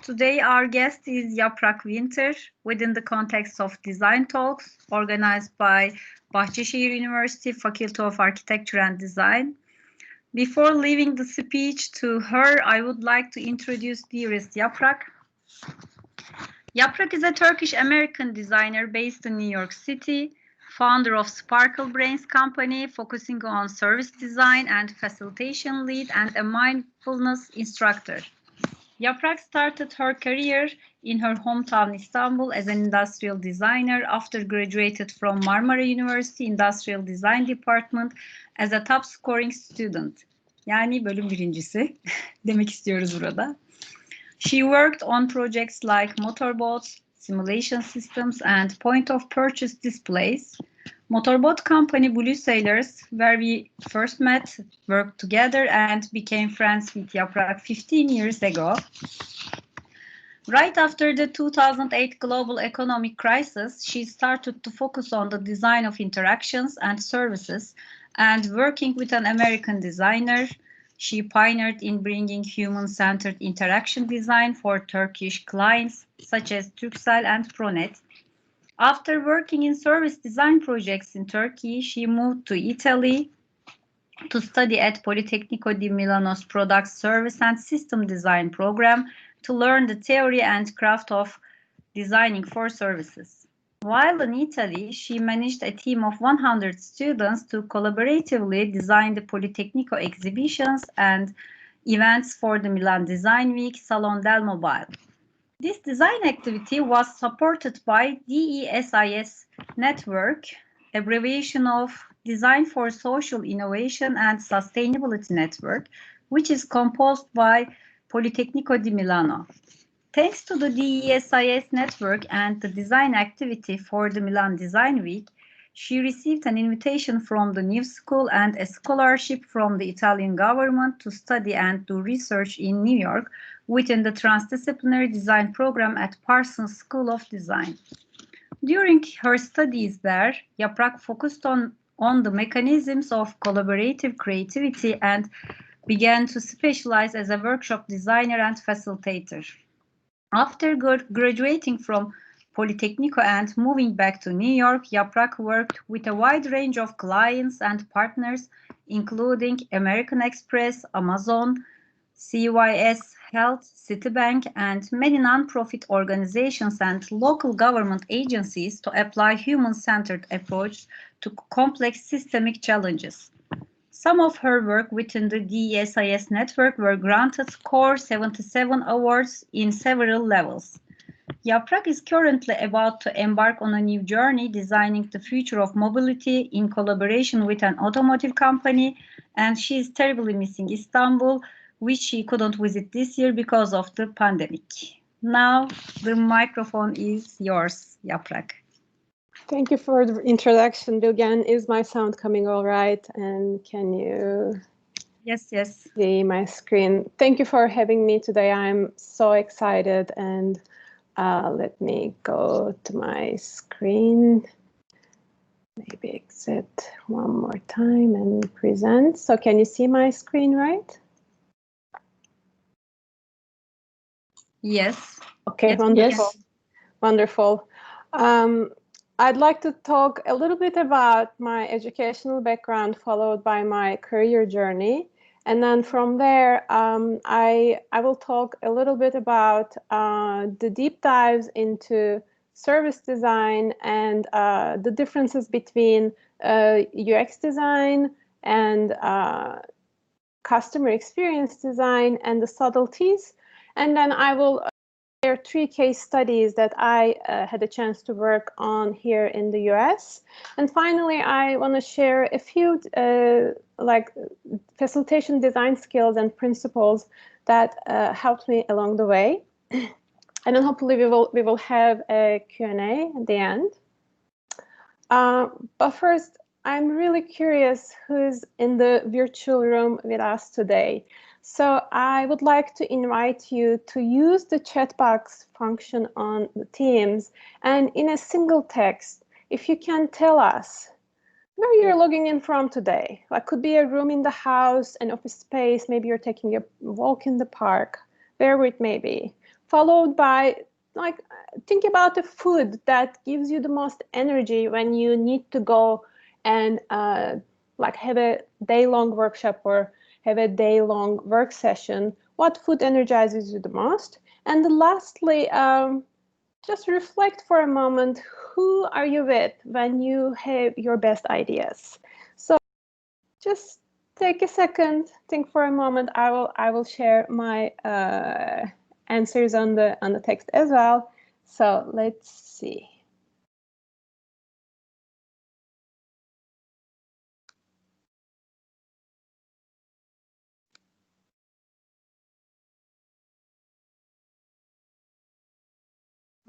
Today our guest is Yaprak Winter within the context of Design Talks organized by Bahçeşehir University Faculty of Architecture and Design. Before leaving the speech to her, I would like to introduce dearest Yaprak. Yaprak is a Turkish-American designer based in New York City, founder of Sparkle Brains company, focusing on service design and facilitation lead, and a mindfulness instructor. Yaprak started her career in her hometown Istanbul as an industrial designer after graduated from Marmara University Industrial Design Department as a top scoring student. Yani bölüm birincisi demek istiyoruz burada. She worked on projects like motorboats, simulation systems, and point-of-purchase displays. Motorboat company Blue Sailors, where we first met, worked together and became friends with Yaprak 15 years ago. Right after the 2008 global economic crisis, she started to focus on the design of interactions and services, and working with an American designer, she pioneered in bringing human-centered interaction design for Turkish clients such as Turkcell and Pronet. After working in service design projects in Turkey, she moved to Italy to study at Politecnico di Milano's Product Service and System Design program to learn the theory and craft of designing for services. While in Italy, she managed a team of 100 students to collaboratively design the Politecnico exhibitions and events for the Milan Design Week Salon del Mobile. This design activity was supported by DESIS Network, abbreviation of Design for Social Innovation and Sustainability Network, which is composed by Politecnico di Milano. Thanks to the DESIS network and the design activity for the Milan Design Week, she received an invitation from the New School and a scholarship from the Italian government to study and do research in New York within the transdisciplinary design program at Parsons School of Design. During her studies there, Yaprak focused on the mechanisms of collaborative creativity and began to specialize as a workshop designer and facilitator. After graduating from Politecnico and moving back to New York, Yaprak worked with a wide range of clients and partners, including American Express, Amazon, CYS Health, Citibank, and many nonprofit organizations and local government agencies to apply human-centered approach to complex systemic challenges. Some of her work within the DESIS network were granted Core 77 awards in several levels. Yaprak is currently about to embark on a new journey designing the future of mobility in collaboration with an automotive company, and she is terribly missing Istanbul, which she couldn't visit this year because of the pandemic. Now the microphone is yours, Yaprak. Thank you for the introduction, Bilgen. Is my sound coming all right? And can you Yes. see my screen? Thank you for having me today. I'm so excited, and let me go to my screen. Maybe exit one more time and present. So can you see my screen, right? Yes. Okay, yes, wonderful. yes. Wonderful. I'd like to talk a little bit about my educational background, followed by my career journey. And then from there, I will talk a little bit about the deep dives into service design and the differences between UX design and customer experience design and the subtleties. And then I will share 3 case studies that I had a chance to work on here in the US. And finally, I want to share a few like facilitation design skills and principles that helped me along the way. And then hopefully we will have a Q&A at the end. But first, I'm really curious who's in the virtual room with us today. So I would like to invite you to use the chat box function on the Teams, and in a single text, if you can tell us where you're logging in from today. Like, could be a room in the house, an office space, maybe you're taking a walk in the park, wherever it may be. followed by like think about the food that gives you the most energy when you need to go and like have a day-long workshop or have a day-long work session. What food energizes you the most? And lastly, just reflect for a moment, who are you with when you have your best ideas? So just take a second, think for a moment. I will share my answers on the text as well. So let's see.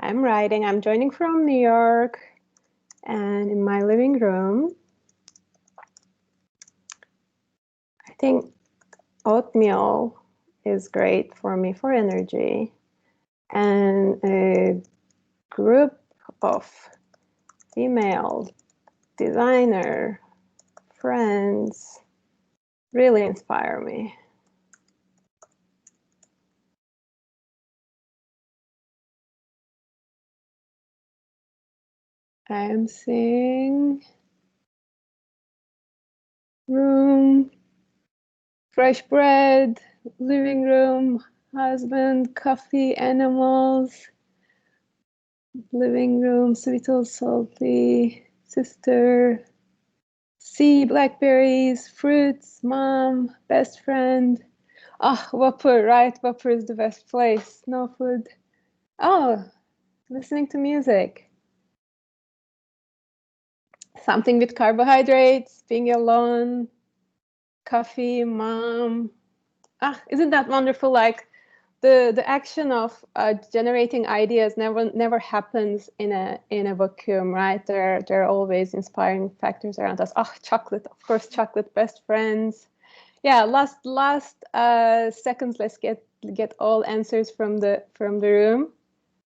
I'm writing. I'm joining from New York, and in my living room, I think oatmeal is great for me for energy, and a group of female designer friends really inspire me. I am seeing room, fresh bread, living room, husband, coffee, animals, living room, sweet or salty, sister, sea, blackberries, fruits, mom, best friend. Ah, Whopper, right? Whopper is the best place. No food. Oh, listening to music. Something with carbohydrates, being alone, coffee, mom. Ah, isn't that wonderful? Like the action of generating ideas never happens in a vacuum, right? There are always inspiring factors around us. Oh, chocolate, of course, chocolate, best friends. Yeah, last seconds. Let's get all answers from the room,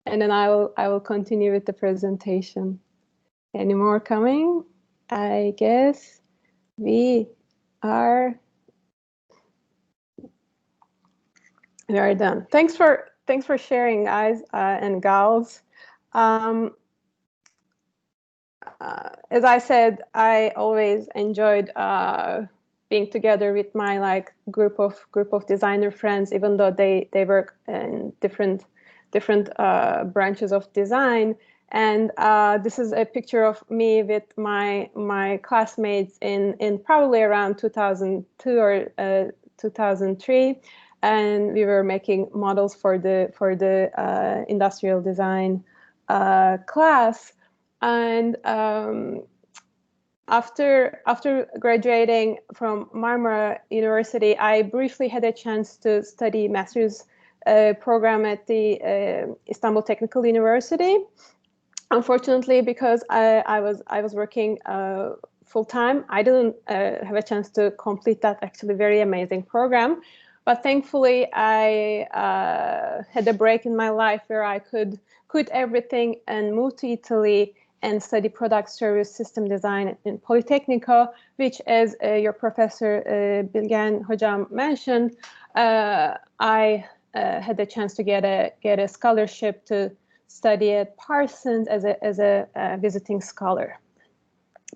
and then I will continue with the presentation. Any more coming? I guess we are done. Thanks for sharing, guys and gals. As I said, I always enjoyed being together with my like group of designer friends, even though they work in different branches of design. And this is a picture of me with my classmates in probably around 2002 or 2003, and we were making models for the industrial design class. And after graduating from Marmara University, I briefly had a chance to study master's program at the Istanbul Technical University. Unfortunately, because I was working full time, I didn't have a chance to complete that actually very amazing program. But thankfully, I had a break in my life where I could quit everything and move to Italy and study product service system design in Politecnico, which, as your professor Bilgen Hocam mentioned, I had the chance to get a scholarship to study at Parsons as a visiting scholar.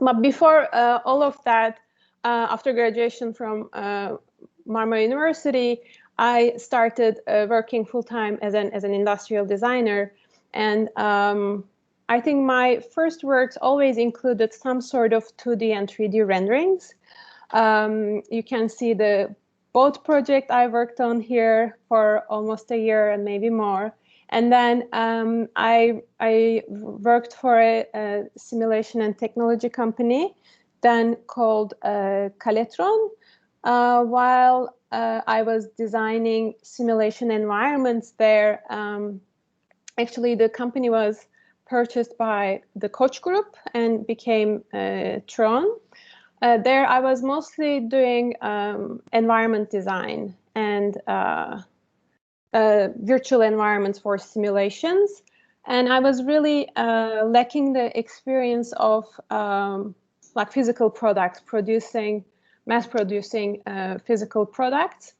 But before all of that, after graduation from Marmara University, I started working full time as an industrial designer, and I think my first works always included some sort of 2D and 3D renderings. You can see the boat project I worked on here for almost a year and maybe more. And then I worked for a simulation and technology company then called Caletron, while I was designing simulation environments there. Actually, the company was purchased by the Koç Group and became Tron. There, I was mostly doing environment design and virtual environments for simulations. And I was really lacking the experience of like physical products, mass producing physical products.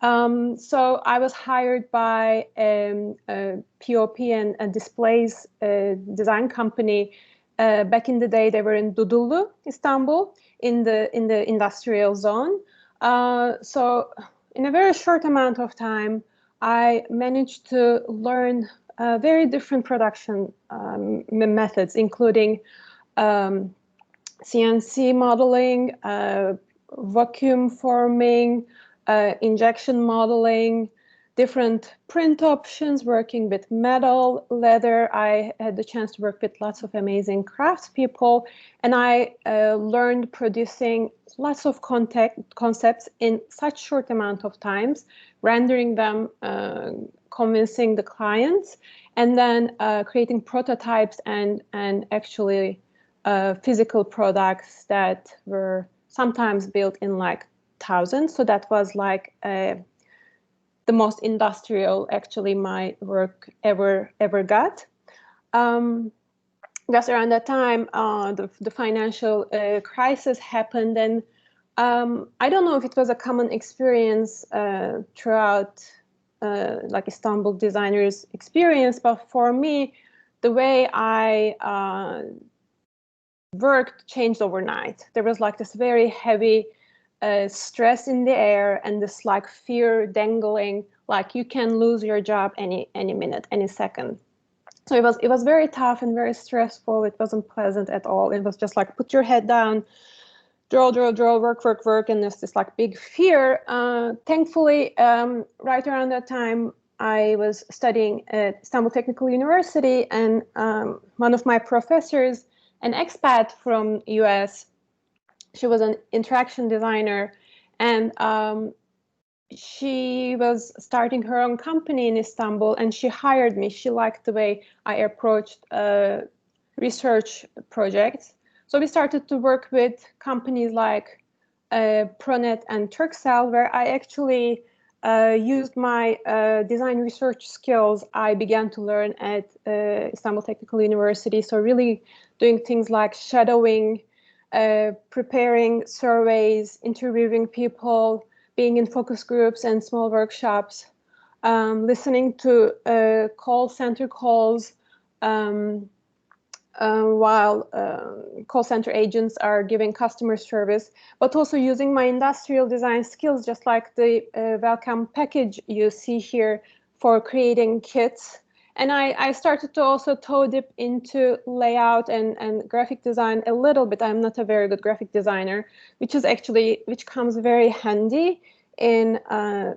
So I was hired by a POP and a displays design company. Back in the day, they were in Dudullu, Istanbul, in the industrial zone. So in a very short amount of time, I managed to learn very different production methods, including CNC modeling, vacuum forming, injection modeling, different print options, working with metal, leather. I had the chance to work with lots of amazing craftspeople, and I learned producing lots of concepts in such short amount of times, rendering them, convincing the clients, and then creating prototypes and actually physical products that were sometimes built in like thousands. So that was like the most industrial actually my work ever got. Just around that time, the financial crisis happened, and I don't know if it was a common experience throughout like Istanbul designers' experience, but for me, the way I work changed overnight. There was like this very heavy stress in the air and this like fear dangling, like you can lose your job any minute, any second. So it was very tough and very stressful. It wasn't pleasant at all. It was just like put your head down, draw, work, and there's this like big fear. Thankfully, right around that time, I was studying at Istanbul Technical University, and one of my professors, an expat from US, she was an interaction designer, and she was starting her own company in Istanbul, and she hired me. She liked the way I approached research projects. So we started to work with companies like Pronet and Turkcell, where I actually used my design research skills I began to learn at Istanbul Technical University. So really doing things like shadowing, preparing surveys, interviewing people, being in focus groups and small workshops, listening to call center calls while call center agents are giving customer service, but also using my industrial design skills, just like the welcome package you see here, for creating kits. And I started to also toe dip into layout and graphic design a little bit. I'm not a very good graphic designer, which comes very handy in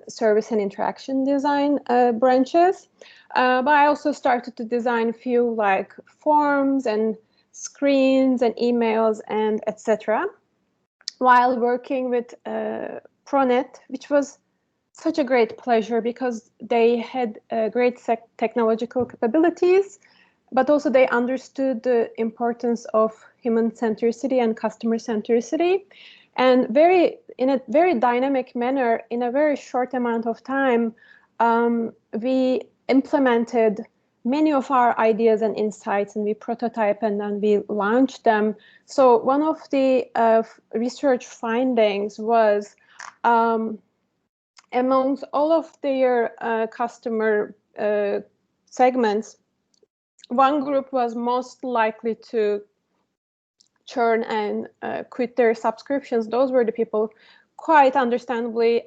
service and interaction design branches. But I also started to design a few like forms and screens and emails and etc. while working with Pronet, which was such a great pleasure because they had great technological capabilities, but also they understood the importance of human centricity and customer centricity, and in a very dynamic manner, in a very short amount of time, we implemented many of our ideas and insights, and we prototype and then we launched them. So one of the research findings was amongst all of their customer segments, one group was most likely to churn and quit their subscriptions. Those were the people, quite understandably,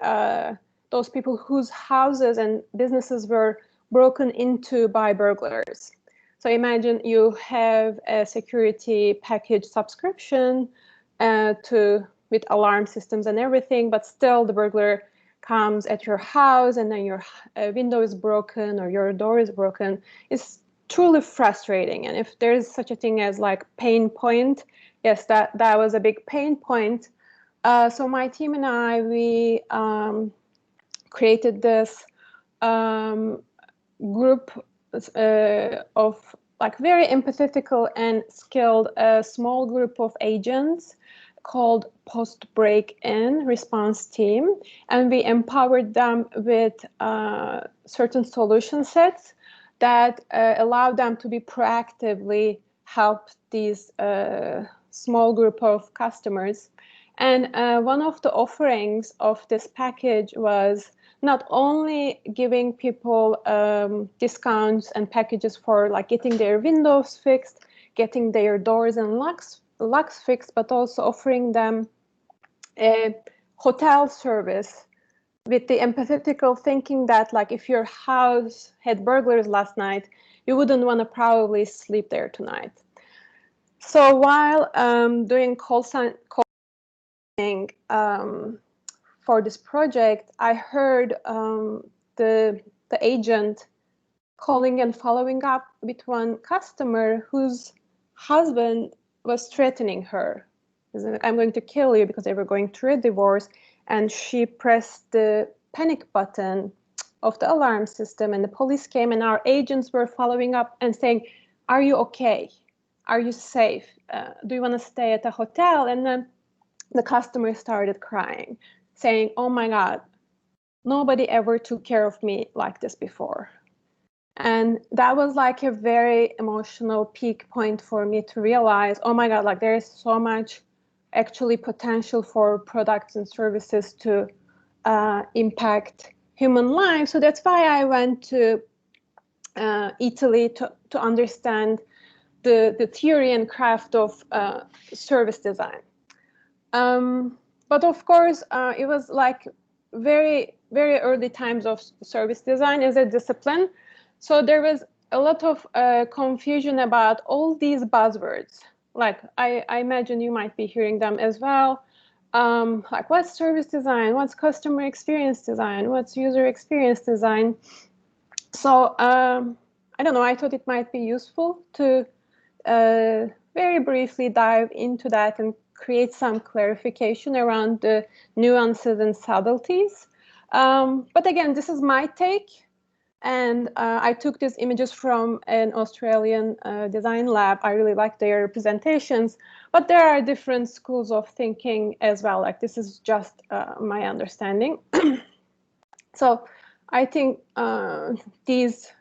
those people whose houses and businesses were broken into by burglars. So imagine you have a security package subscription with alarm systems and everything, but still the burglar comes at your house and then your window is broken or your door is broken. It's truly frustrating. And if there's such a thing as like pain point, yes, that was a big pain point. So my team and I, we created this group of like very empathetical and skilled small group of agents called post-break-in response team, and we empowered them with certain solution sets that allow them to be proactively help these small group of customers. And one of the offerings of this package was not only giving people discounts and packages for like getting their windows fixed, getting their doors and locks fixed, but also offering them a hotel service with the empathetical thinking that like if your house had burglars last night, you wouldn't want to probably sleep there tonight. So while doing call signing for this project, I heard the agent calling and following up with one customer whose husband was threatening her. I'm going to kill you because they were going through a divorce, and she pressed the panic button of the alarm system, and the police came, and our agents were following up and saying, are you okay? Are you safe? Do you want to stay at a hotel? And then the customer started crying, saying, oh my God, nobody ever took care of me like this before. And that was like a very emotional peak point for me to realize, oh my God, like there is so much actually potential for products and services to impact human lives. So that's why I went to Italy to understand the theory and craft of service design. But of course, it was like very, very early times of service design as a discipline. So there was a lot of confusion about all these buzzwords. Like I imagine you might be hearing them as well. Like what's service design? What's customer experience design? What's user experience design? So I don't know, I thought it might be useful to very briefly dive into that and create some clarification around the nuances and subtleties. But again, this is my take. And I took these images from an Australian design lab. I really like their presentations, but there are different schools of thinking as well. Like this is just my understanding. So I think this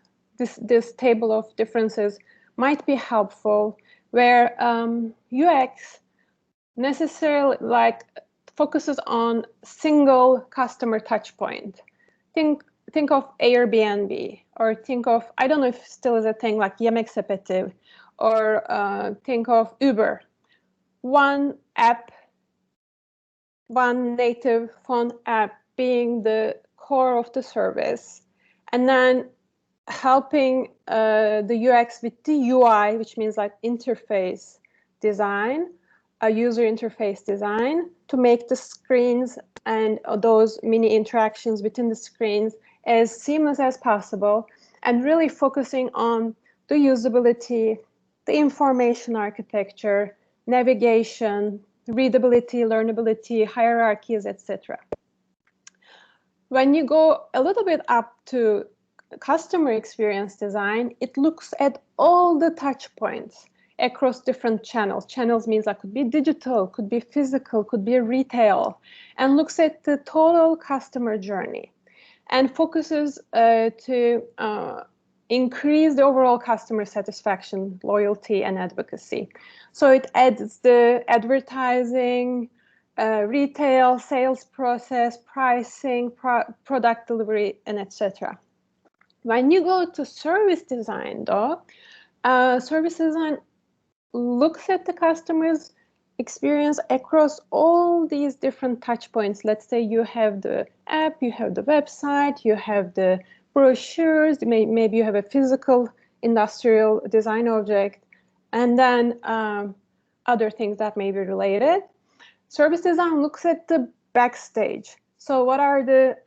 table of differences might be helpful, where UX necessarily like focuses on single customer touch point. Think of Airbnb, or think of, I don't know if still is a thing, like Yemek Sepeti, or think of Uber. One app, one native phone app being the core of the service, and then helping the UX with the UI, which means like interface design, a user interface design, to make the screens and those mini interactions within the screens as seamless as possible, and really focusing on the usability, the information architecture, navigation, readability, learnability, hierarchies, etc. When you go a little bit up to customer experience design, it looks at all the touch points across different channels. Channels means that could be digital, could be physical, could be retail, and looks at the total customer journey and focuses to increase the overall customer satisfaction, loyalty, and advocacy. So it adds the advertising, retail, sales process, pricing, product delivery, and etc. When you go to service design, though, service design looks at the customer's experience across all these different touch points. Let's say you have the app, you have the website, you have the brochures, maybe you have a physical industrial design object, and then other things that may be related. Service design looks at the backstage. So what are the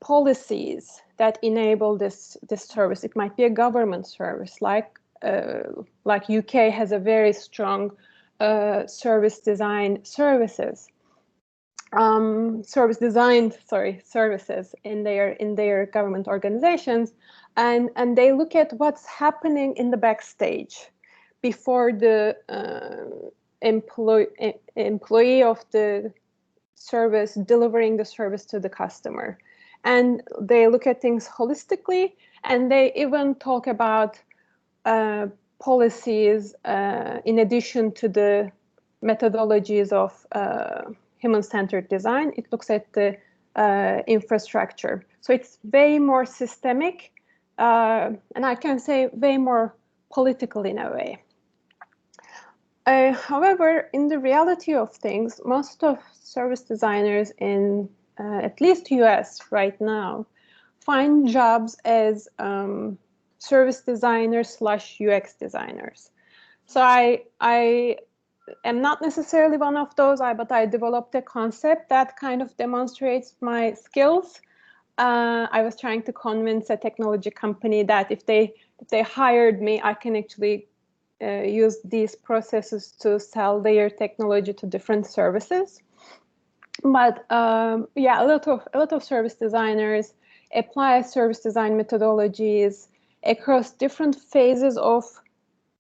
policies that enable this service? It might be a government service, like UK has a very strong service design services. Services in their government organizations, and they look at what's happening in the backstage before the employee of the service delivering the service to the customer. And they look at things holistically, and they even talk about policies in addition to the methodologies of human-centered design. It looks at the infrastructure. So it's way more systemic, and I can say way more political in a way. However, in the reality of things, most of service designers in at least US right now find jobs as service designers / UX designers. So I am not necessarily one of those, but I developed a concept that kind of demonstrates my skills. I was trying to convince a technology company that if they hired me, I can actually use these processes to sell their technology to different services. But yeah, a lot of service designers apply service design methodologies across different phases of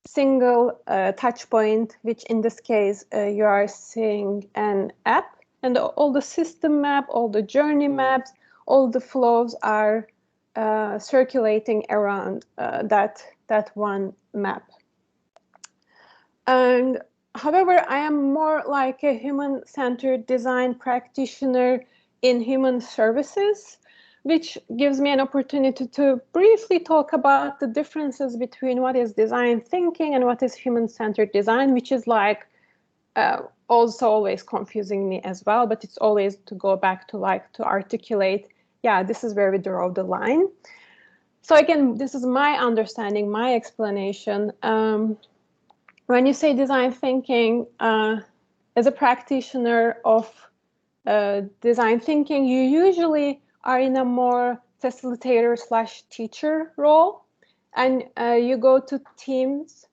single touch point, which in this case you are seeing an app, and all the system map, all the journey maps, all the flows are circulating around that one map. And however, I am more like a human-centered design practitioner in human services, which gives me an opportunity to briefly talk about the differences between what is design thinking and what is human-centered design, which is like also always confusing me as well, but it's always to go back to to articulate, yeah, this is where we draw the line. So again, this is my understanding, my explanation. When you say design thinking, as a practitioner of design thinking, you usually are in a more facilitator / teacher role, and you go to teams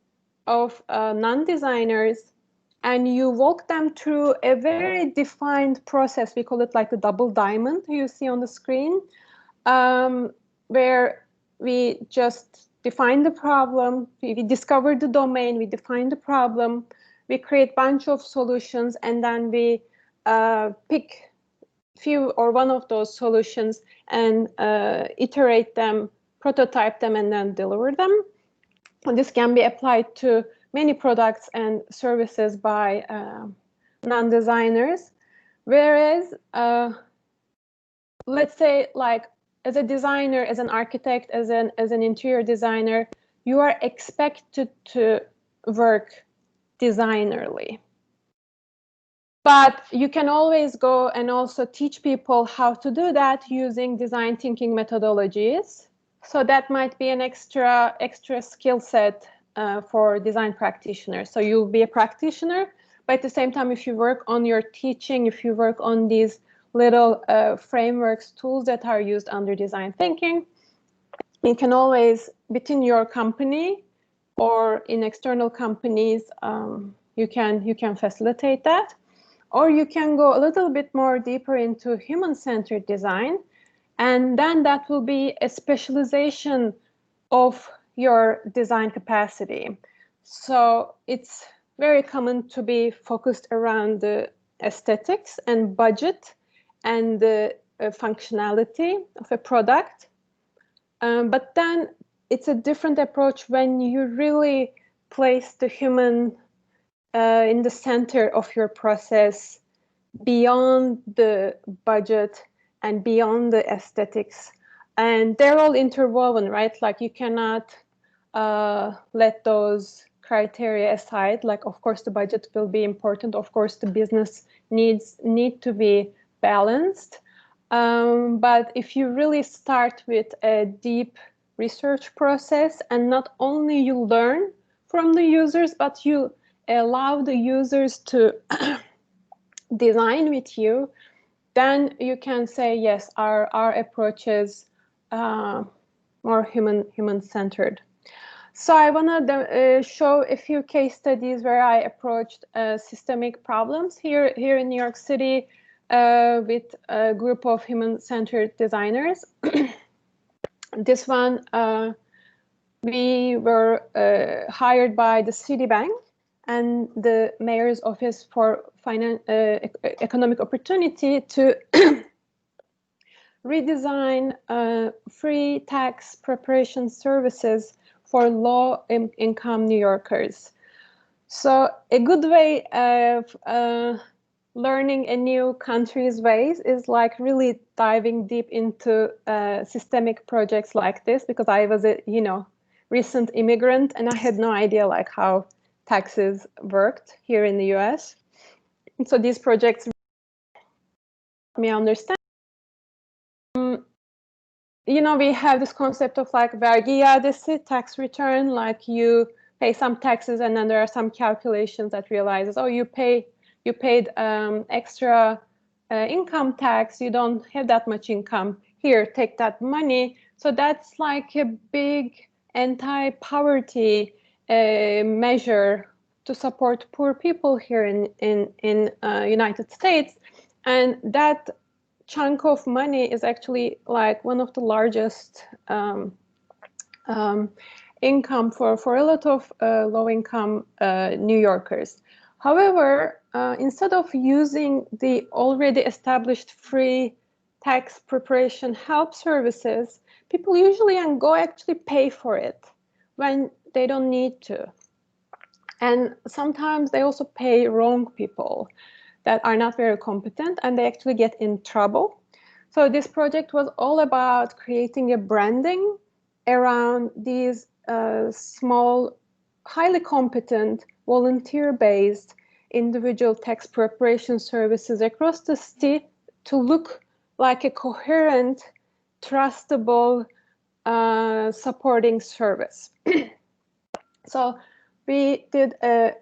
of non-designers and you walk them through a very defined process. We call it like the double diamond you see on the screen, where we just define the problem, we discover the domain, we define the problem, we create a bunch of solutions, and then we pick few or one of those solutions and iterate them, prototype them, and then deliver them. And this can be applied to many products and services by non-designers. Whereas, let's say, like, as a designer, as an architect, as an interior designer, you are expected to work designerly. But you can always go and also teach people how to do that using design thinking methodologies. So that might be an extra skill set for design practitioners. So you'll be a practitioner, but at the same time, if you work on your teaching, if you work on these little frameworks, tools that are used under design thinking, you can always, within your company or in external companies, you can facilitate that. Or you can go a little bit more deeper into human-centered design, and then that will be a specialization of your design capacity. So it's very common to be focused around the aesthetics and budget and the functionality of a product. But then it's a different approach when you really place the human in the center of your process, beyond the budget and beyond the aesthetics. And they're all interwoven, right? Like you cannot let those criteria aside. Like, of course, the budget will be important. Of course, the business needs need to be balanced. But if you really start with a deep research process, and not only you learn from the users, but you allow the users to design with you, then you can say, yes, our approach is more human-centered. So I want to show a few case studies where I approached systemic problems here in New York City with a group of human-centered designers. This one, we were hired by the Citibank and the mayor's office for economic opportunity to redesign free tax preparation services for low-income New Yorkers. So a good way of learning a new country's ways is like really diving deep into systemic projects like this, because I was a recent immigrant and I had no idea like how taxes worked here in the US. And so these projects me understand. We have this concept of like vergi iadesi, tax return, like you pay some taxes and then there are some calculations that realizes, oh, you paid extra income tax, you don't have that much income, here, take that money. So that's like a big anti-poverty measure to support poor people here in United States. And that chunk of money is actually like one of the largest income for a lot of low-income New Yorkers. However, instead of using the already established free tax preparation help services, people usually go actually pay for it when they don't need to. And sometimes they also pay wrong people that are not very competent, and they actually get in trouble. So this project was all about creating a branding around these small, highly competent, volunteer-based individual tax preparation services across the city to look like a coherent, trustable, supporting service. So we did a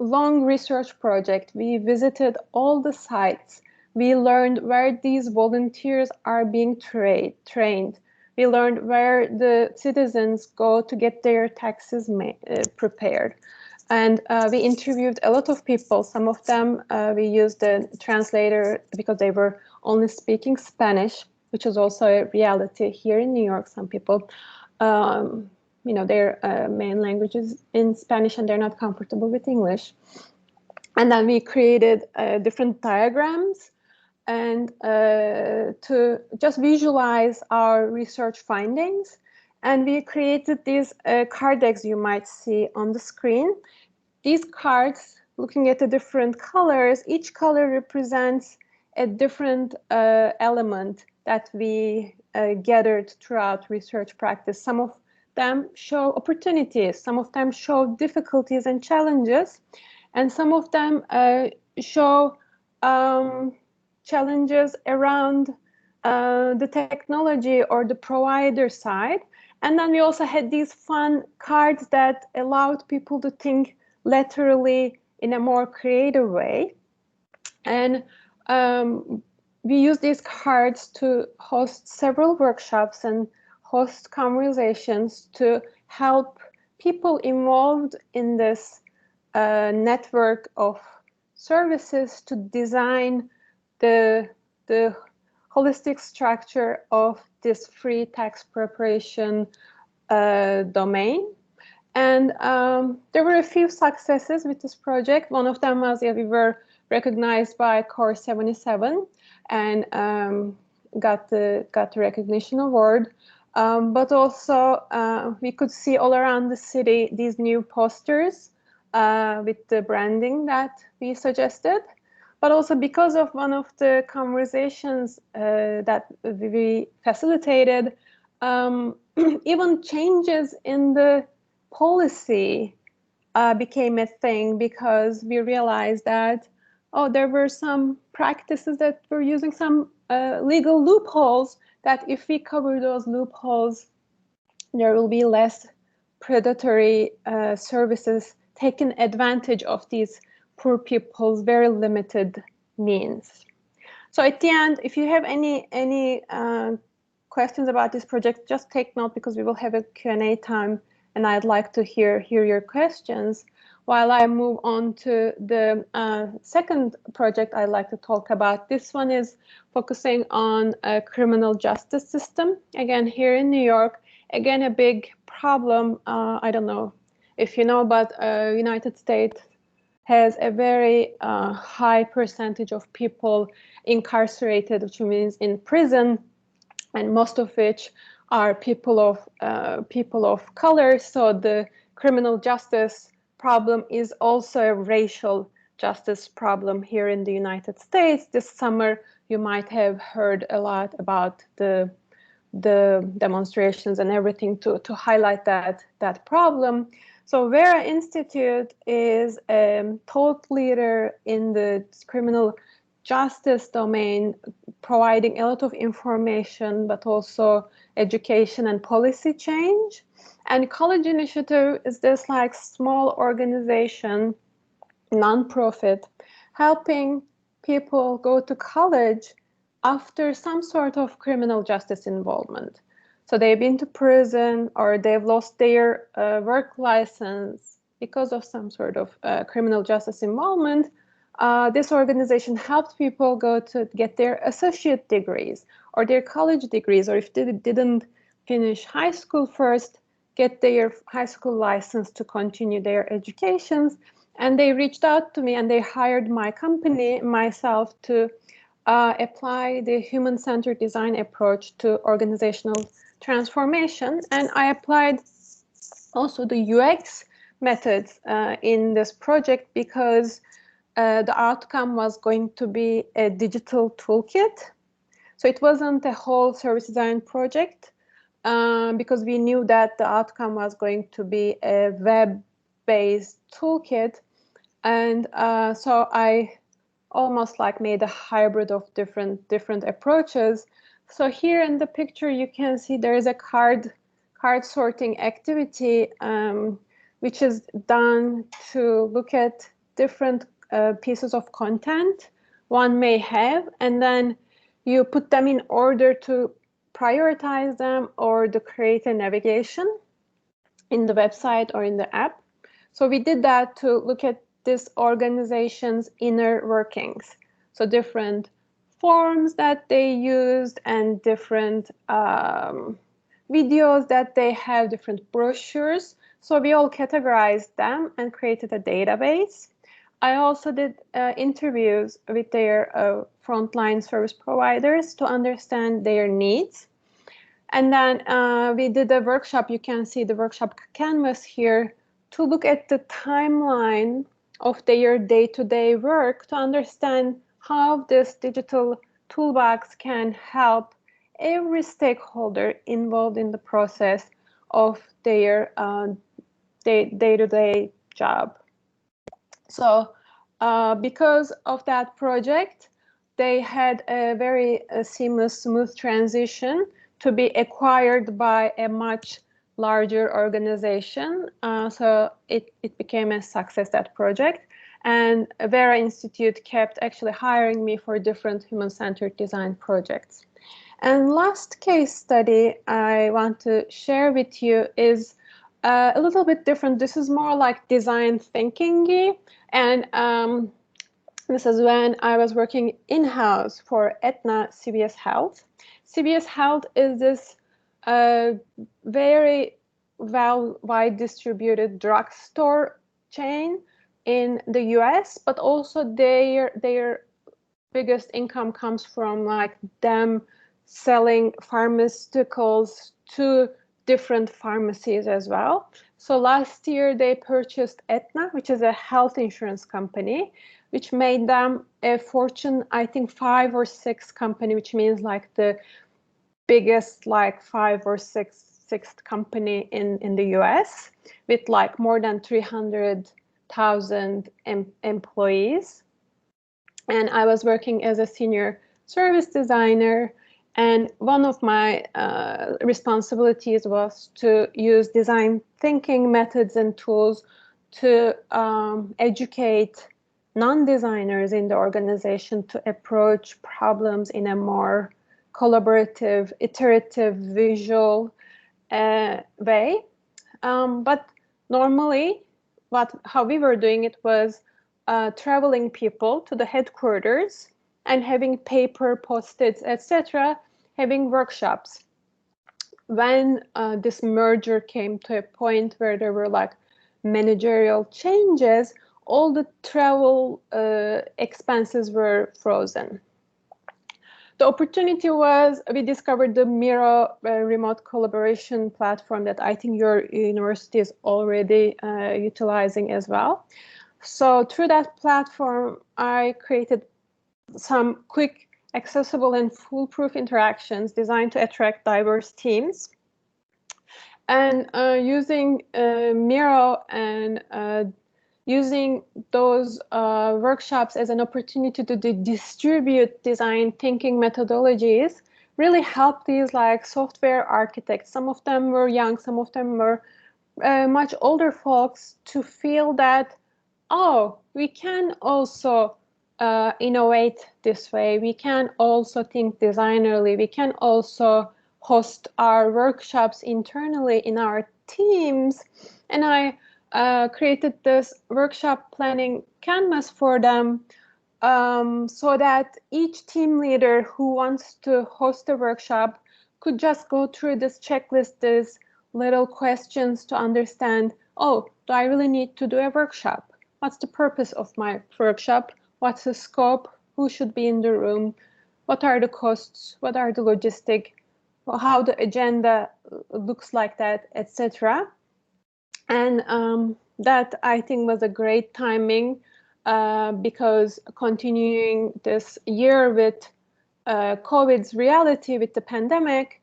long research project. We visited all the sites. We learned where these volunteers are being trained. We learned where the citizens go to get their taxes prepared. And we interviewed a lot of people. Some of them we used a translator because they were only speaking Spanish, which is also a reality here in New York. Some people their main language is in Spanish and they're not comfortable with English. And then we created different diagrams and to just visualize our research findings. And we created these card decks you might see on the screen. These cards, looking at the different colors, each color represents a different element that we gathered throughout research practice. Some of them show opportunities, some of them show difficulties and challenges, and some of them show challenges around the technology or the provider side. And then we also had these fun cards that allowed people to think laterally in a more creative way. And we used these cards to host several workshops and host conversations to help people involved in this network of services to design the holistic structure of this free tax preparation domain. And there were a few successes with this project. One of them was we were recognized by Core 77 and got the recognition award. But also we could see all around the city these new posters with the branding that we suggested. But also because of one of the conversations that we facilitated, even changes in the policy became a thing, because we realized that, there were some practices that were using some legal loopholes, that if we cover those loopholes, there will be less predatory services taking advantage of these poor people's very limited means. So at the end, if you have any questions about this project, just take note, because we will have a Q&A time, and I'd like to hear your questions. While I move on to the second project I'd like to talk about. This one is focusing on a criminal justice system. Again, here in New York, again, a big problem. I don't know if you know, but United States has a very high percentage of people incarcerated, which means in prison, and most of which are people of color. So the criminal justice problem is also a racial justice problem here in the United States. This summer, you might have heard a lot about the demonstrations and everything to highlight that problem. So Vera Institute is a thought leader in the criminal justice domain, providing a lot of information, but also education and policy change. And College Initiative is this like small organization, nonprofit, helping people go to college after some sort of criminal justice involvement. So they've been to prison or they've lost their work license because of some sort of criminal justice involvement. This organization helped people go to get their associate degrees or their college degrees, or if they didn't finish high school first, get their high school license to continue their educations. And they reached out to me and they hired my company, myself, to apply the human-centered design approach to organizational transformation. And I applied also the UX methods in this project because the outcome was going to be a digital toolkit. So it wasn't a whole service design project because we knew that the outcome was going to be a web-based toolkit. And so I almost like made a hybrid of different approaches. So here in the picture, you can see there is a card sorting activity, which is done to look at different pieces of content one may have, and then you put them in order to prioritize them or to create a navigation in the website or in the app. So we did that to look at this organization's inner workings. So different forms that they used and different videos that they have, different brochures. So we all categorized them and created a database. I also did interviews with their frontline service providers to understand their needs. And then we did a workshop. You can see the workshop canvas here to look at the timeline of their day-to-day work to understand how this digital toolbox can help every stakeholder involved in the process of their day-to-day job. So because of that project, they had a very seamless, smooth transition to be acquired by a much larger organization. So it became a success, that project. And Vera Institute kept actually hiring me for different human-centered design projects. And last case study I want to share with you is a little bit different. This is more like design thinking. And this is when I was working in-house for Aetna CVS Health. CVS Health is this very wide distributed drugstore chain in the US, but also their biggest income comes from like them selling pharmaceuticals to different pharmacies as well. So last year they purchased Aetna, which is a health insurance company, which made them a Fortune, I think 5 or 6 company, which means like the biggest like 5 or 6th company in the US with like more than 300,000 employees. And I was working as a senior service designer. And one of my responsibilities was to use design thinking methods and tools to educate non-designers in the organization to approach problems in a more collaborative, iterative, visual way. But normally, how we were doing it was traveling people to the headquarters and having paper, post-its, etc., having workshops. When this merger came to a point where there were like managerial changes, all the travel expenses were frozen. The opportunity was, we discovered the Miro remote collaboration platform that I think your university is already utilizing as well. So through that platform, I created some quick, accessible, and foolproof interactions designed to attract diverse teams. And using Miro and using those workshops as an opportunity to distribute design thinking methodologies really helped these like software architects. Some of them were young, some of them were much older folks, to feel that, oh, we can also innovate this way. We can also think designerly. We can also host our workshops internally in our teams. And I created this workshop planning canvas for them, so that each team leader who wants to host a workshop could just go through this checklist, these little questions to understand, oh, do I really need to do a workshop? What's the purpose of my workshop? What's the scope? Who should be in the room? What are the costs? What are the logistics? How the agenda looks like that, etc. And that, I think, was a great timing, because continuing this year with COVID's reality, with the pandemic,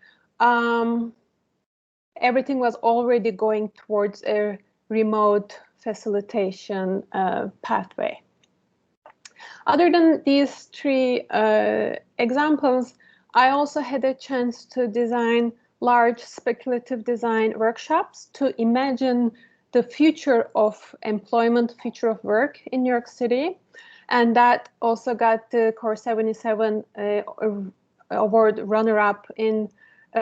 everything was already going towards a remote facilitation pathway. Other than these three examples, I also had a chance to design large speculative design workshops to imagine the future of employment, future of work in New York City. And that also got the Core 77 award runner-up in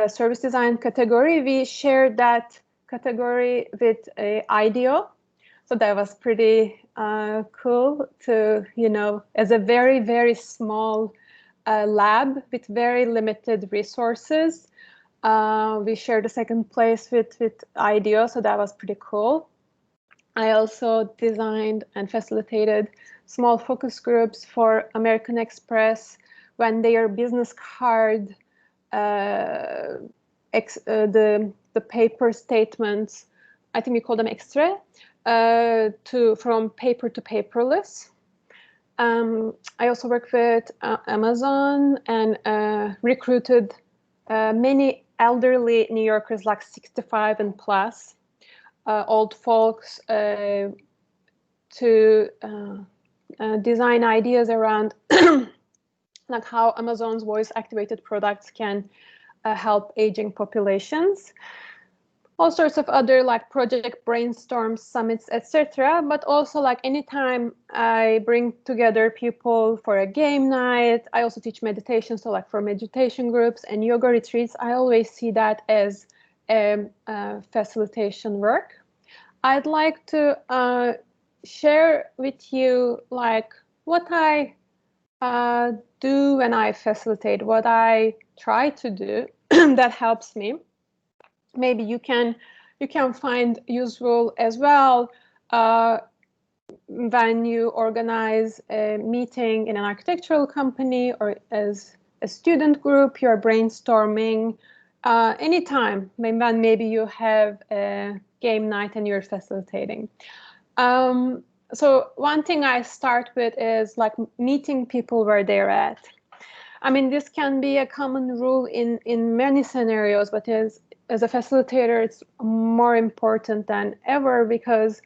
service design category. We shared that category with IDEO. So that was pretty cool to, as a very, very small lab with very limited resources. We shared the second place with IDEO, so that was pretty cool. I also designed and facilitated small focus groups for American Express when their business card, the paper statements, I think we call them extra, from paper to paperless. I also worked with Amazon and recruited many elderly New Yorkers, like 65 and plus, old folks, to design ideas around like how Amazon's voice-activated products can help aging populations. All sorts of other like project brainstorms, summits, etc. But also, like, anytime I bring together people for a game night, I also teach meditation. So like for meditation groups and yoga retreats, I always see that as facilitation work. I'd like to share with you like what I do when I facilitate, what I try to do that helps me. Maybe you can find useful as well when you organize a meeting in an architectural company, or as a student group, you're brainstorming anytime, when maybe you have a game night and you're facilitating. So one thing I start with is like meeting people where they're at. I mean, this can be a common rule in many scenarios, but as a facilitator, it's more important than ever, because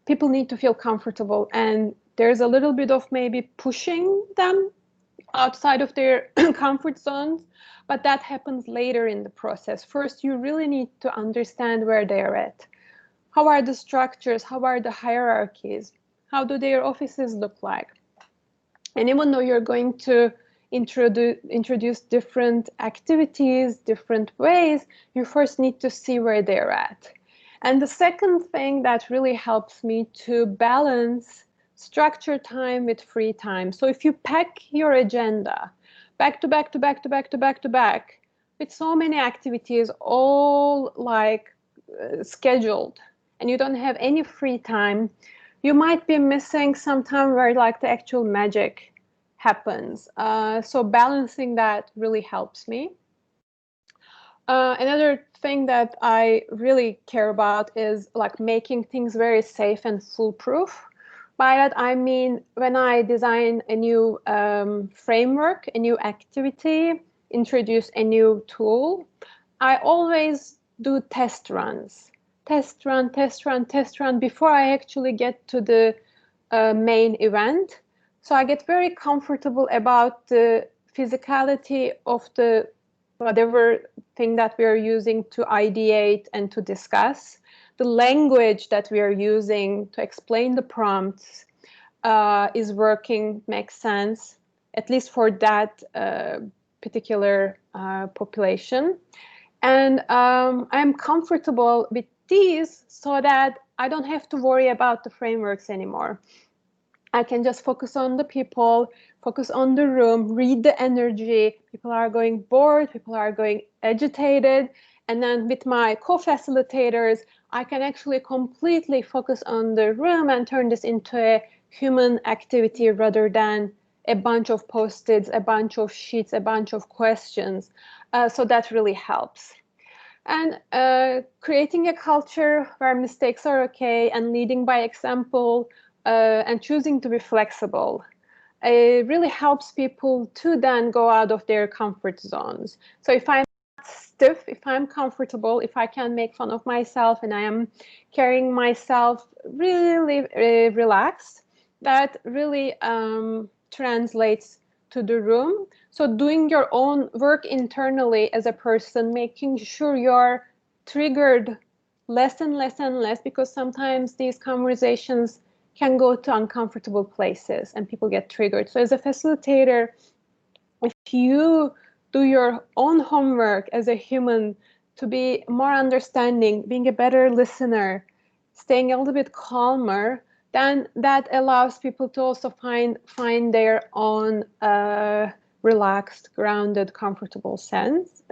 people need to feel comfortable, and there's a little bit of maybe pushing them outside of their comfort zones, but that happens later in the process. First, you really need to understand where they're at. How are the structures? How are the hierarchies? How do their offices look like? And even though you're going to introduce different activities, different ways, you first need to see where they're at. And the second thing that really helps me to balance structured time with free time. So if you pack your agenda back to back to back to back to back to back with so many activities, all like scheduled, and you don't have any free time, you might be missing some time where like the actual magic happens. So balancing that really helps me. Another thing that I really care about is like making things very safe and foolproof. By that, I mean when I design a new framework, a new activity, introduce a new tool, I always do test runs. Test run, test run, test run before I actually get to the main event. So I get very comfortable about the physicality of the whatever thing that we are using to ideate and to discuss, the language that we are using to explain the prompts is working, makes sense, at least for that particular population. And I'm comfortable with these so that I don't have to worry about the frameworks anymore. I can just focus on the people, focus on the room, read the energy. People are going bored, people are going agitated. And then with my co-facilitators, I can actually completely focus on the room and turn this into a human activity rather than a bunch of post-its, a bunch of sheets, a bunch of questions. So that really helps. And creating a culture where mistakes are okay and leading by example and choosing to be flexible. It really helps people to then go out of their comfort zones. So if I'm stiff, if I'm comfortable, if I can make fun of myself and I am carrying myself really relaxed, that really translates to the room. So doing your own work internally as a person, making sure you're triggered less and less and less, because sometimes these conversations can go to uncomfortable places and people get triggered. So as a facilitator, if you do your own homework as a human to be more understanding, being a better listener, staying a little bit calmer, then that allows people to also find their own relaxed, grounded, comfortable selves.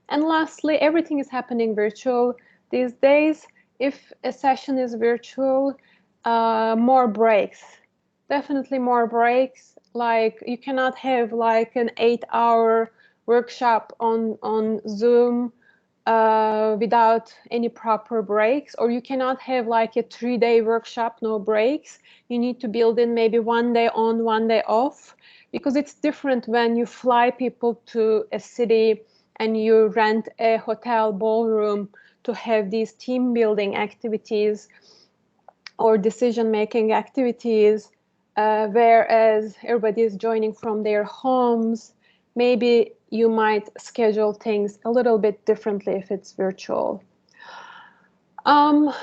And lastly, everything is happening virtual these days. If a session is virtual, more breaks, definitely more breaks. Like you cannot have like an 8-hour workshop on Zoom without any proper breaks, or you cannot have like a 3-day workshop, no breaks. You need to build in maybe 1 day on, 1 day off, because it's different when you fly people to a city and you rent a hotel ballroom to have these team building activities or decision-making activities, whereas everybody is joining from their homes. Maybe you might schedule things a little bit differently if it's virtual. One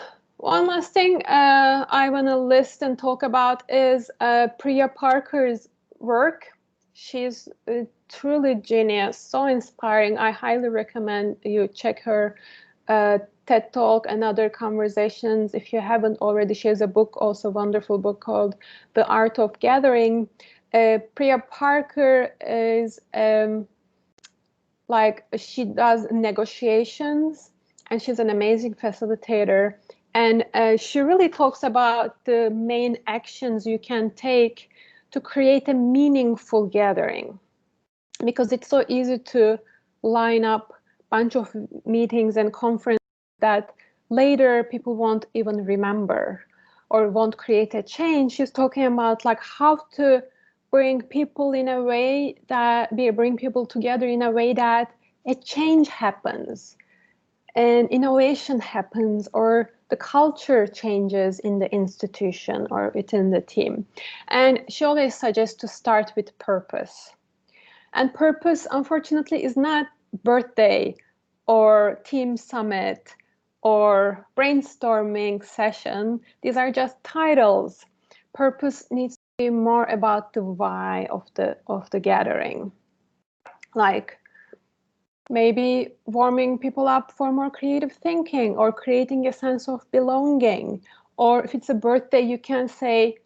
last thing I want to list and talk about is Priya Parker's work. She's truly genius, so inspiring. I highly recommend you check her TED Talk and other conversations. If you haven't already, she has a book, also wonderful book called The Art of Gathering. Priya Parker is like, she does negotiations and she's an amazing facilitator. And she really talks about the main actions you can take to create a meaningful gathering, because it's so easy to line up a bunch of meetings and conferences that later people won't even remember or won't create a change. She's talking about like how to bring people in a way that bring people together in a way that a change happens and innovation happens, or the culture changes in the institution or within the team. And she always suggests to start with purpose. And purpose, unfortunately, is not birthday or team summit or brainstorming session. These are just titles. Purpose needs to be more about the why of the gathering. Like maybe warming people up for more creative thinking or creating a sense of belonging. Or if it's a birthday, you can say,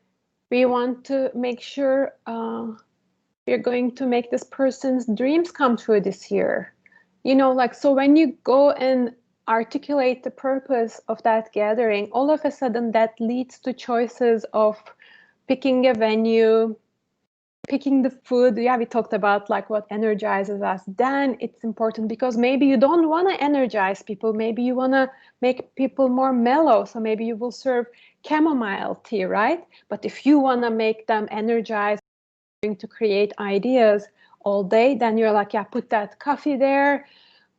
we want to make sure we're going to make this person's dreams come true this year. You know, like, so when you go and articulate the purpose of that gathering, all of a sudden that leads to choices of picking a venue, picking the food, yeah, we talked about like what energizes us. Then it's important because maybe you don't want to energize people. Maybe you want to make people more mellow. So maybe you will serve chamomile tea, right? But if you want to make them energized, to create ideas all day, then you're like, yeah, put that coffee there,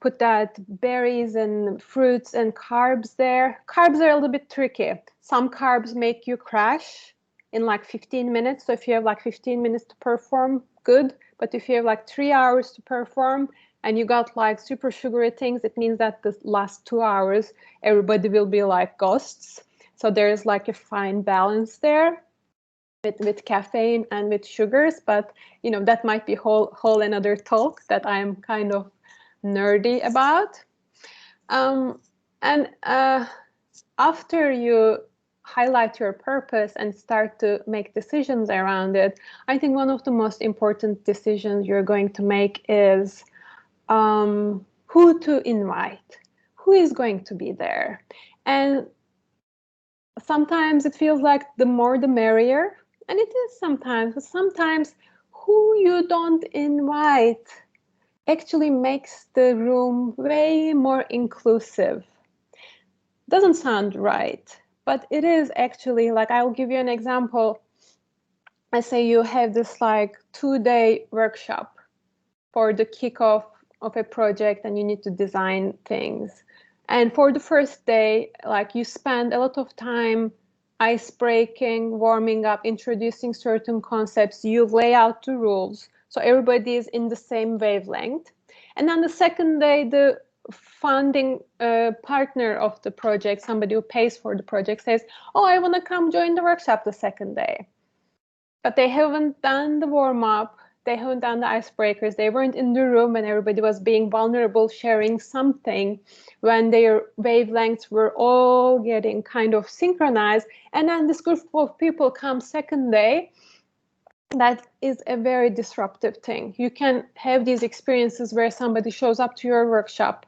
put that berries and fruits and carbs there. Carbs are a little bit tricky. Some carbs make you crash in like 15 minutes. So if you have like 15 minutes to perform, good. But if you have like 3 hours to perform and you got like super sugary things, it means that the last 2 hours, everybody will be like ghosts. So there's like a fine balance there with caffeine and with sugars. But, you know, that might be whole another talk that I'm kind of nerdy about. And after you highlight your purpose and start to make decisions around it, I think one of the most important decisions you're going to make is who to invite, who is going to be there. And sometimes it feels like the more the merrier, and it is sometimes, but sometimes who you don't invite actually makes the room way more inclusive. Doesn't sound right, but it is actually. Like, I'll give you an example. I say you have this like 2-day workshop for the kickoff of a project and you need to design things. And for the first day, like, you spend a lot of time ice breaking, warming up, introducing certain concepts. You lay out the rules so everybody is in the same wavelength. And then the second day, the funding partner of the project, somebody who pays for the project, says, oh, I want to come join the workshop the second day. But they haven't done the warm-up, they haven't done the icebreakers, they weren't in the room when everybody was being vulnerable, sharing something, when their wavelengths were all getting kind of synchronized. And then this group of people come second day. That is a very disruptive thing. You can have these experiences where somebody shows up to your workshop,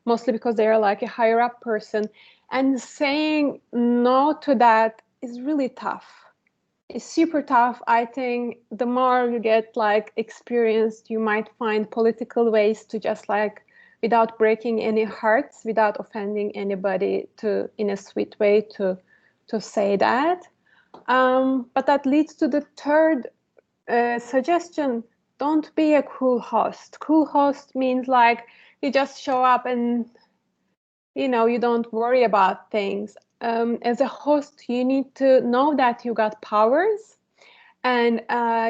mostly because they are like a higher up person, and saying no to that is really tough. It's super tough. I think the more you get like experienced, you might find political ways to just like, without breaking any hearts, without offending anybody, to in a sweet way to say that. But that leads to the third suggestion. Don't be a cool host. Cool host means like you just show up and, you know, you don't worry about things. As a host, you need to know that you got powers, and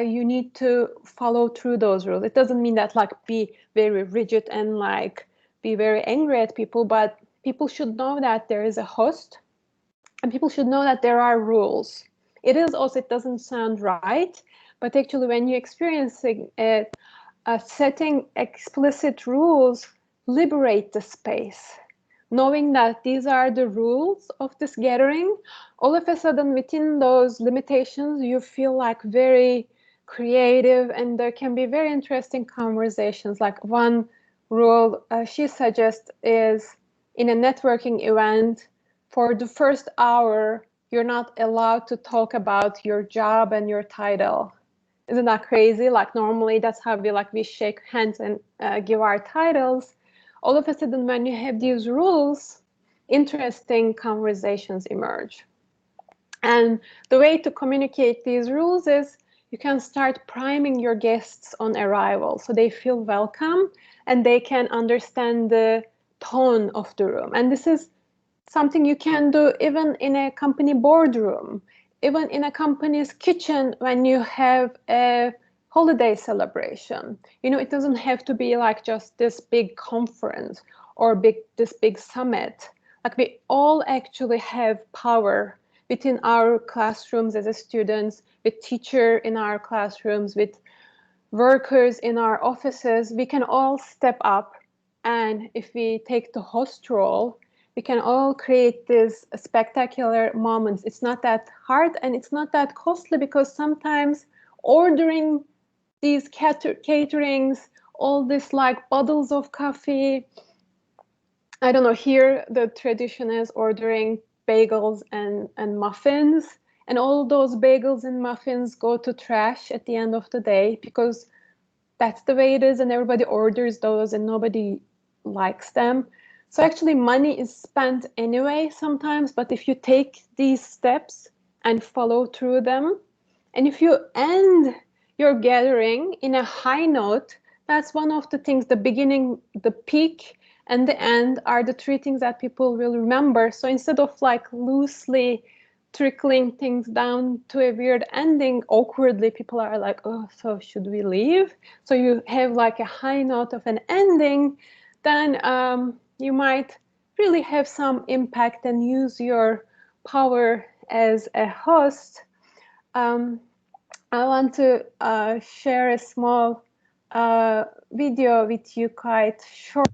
you need to follow through those rules. It doesn't mean that like be very rigid and like be very angry at people, but people should know that there is a host, and people should know that there are rules. It is also, it doesn't sound right, but actually when you're experiencing it, setting explicit rules liberate the space. Knowing that these are the rules of this gathering, all of a sudden within those limitations, you feel like very creative, and there can be very interesting conversations. Like, one rule she suggests is, in a networking event, for the first hour, you're not allowed to talk about your job and your title. Isn't that crazy? Like, normally that's how we shake hands and give our titles. All of a sudden, when you have these rules, interesting conversations emerge. And the way to communicate these rules is you can start priming your guests on arrival so they feel welcome and they can understand the tone of the room. And this is something you can do even in a company boardroom, even in a company's kitchen when you have a holiday celebration. You know, it doesn't have to be like just this big conference or this big summit. Like, we all actually have power within our classrooms as a students, with teacher in our classrooms, with workers in our offices. We can all step up, and if we take the host role, we can all create these spectacular moments. It's not that hard and it's not that costly, because sometimes ordering these caterings, all this like bottles of coffee, I don't know, here the tradition is ordering bagels and muffins, and all those bagels and muffins go to trash at the end of the day because that's the way it is, and everybody orders those and nobody likes them. So actually money is spent anyway sometimes, but if you take these steps and follow through them, and if you end your gathering in a high note, that's one of the things, the beginning, the peak, and the end are the three things that people will remember. So instead of like loosely trickling things down to a weird ending awkwardly, people are like, oh, so should we leave? So you have like a high note of an ending, then you might really have some impact and use your power as a host. I want to share a small video with you, quite short.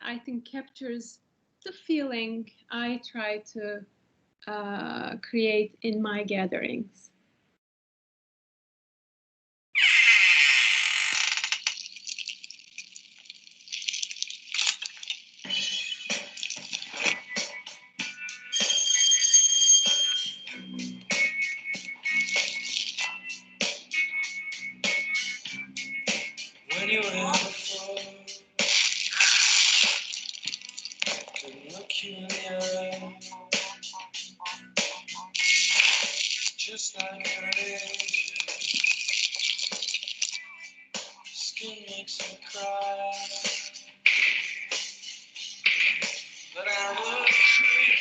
I think captures the feeling I try to create in my gatherings. When you were before, couldn't look you in the eye, just like an angel. Skin makes me cry, but I would treat.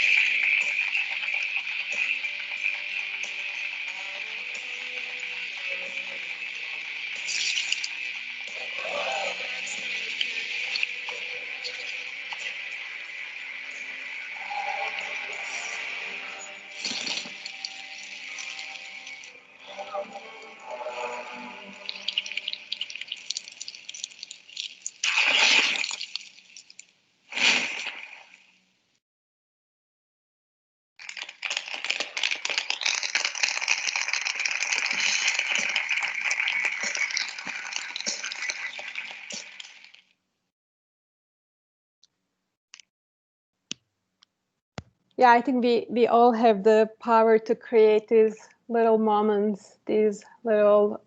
Yeah, I think we all have the power to create these little moments, these little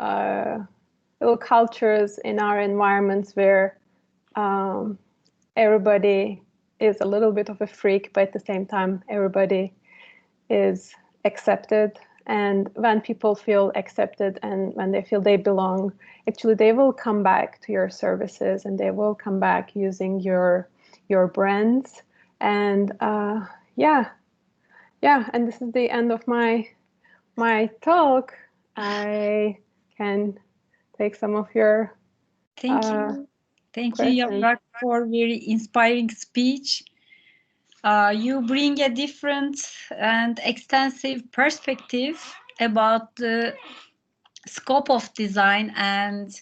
little cultures in our environments where everybody is a little bit of a freak, but at the same time, everybody is accepted. And when people feel accepted and when they feel they belong, actually they will come back to your services and they will come back using your brands. And yeah, and this is the end of my talk. I can take some of your Thank you. Thank you, questions. Yaprak, for very inspiring speech. You bring a different and extensive perspective about the scope of design and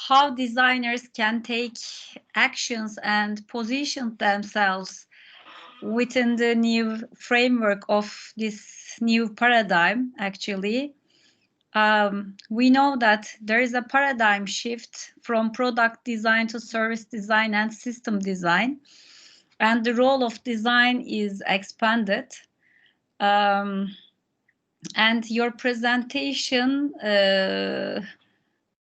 how designers can take actions and position themselves within the new framework of this new paradigm. Actually, we know that there is a paradigm shift from product design to service design and system design, and the role of design is expanded. And your presentation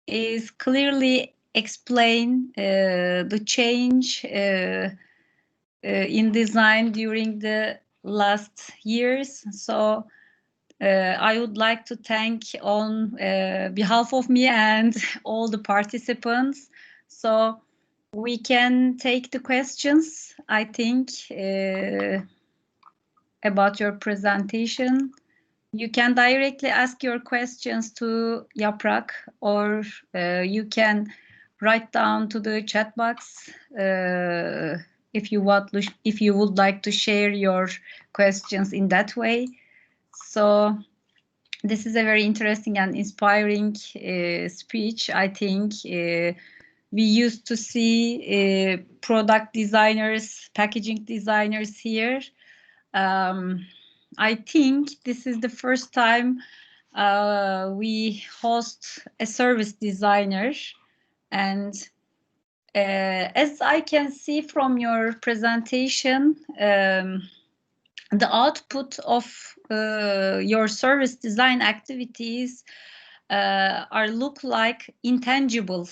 is clearly explain the change in design during the last years. So I would like to thank on behalf of me and all the participants. So we can take the questions, I think, about your presentation. You can directly ask your questions to Yaprak, or you can write down to the chat box if you would like to share your questions in that way. So this is a very interesting and inspiring speech. I think we used to see product designers, packaging designers here. I think this is the first time we host a service designer, and as I can see from your presentation, the output of your service design activities look like intangible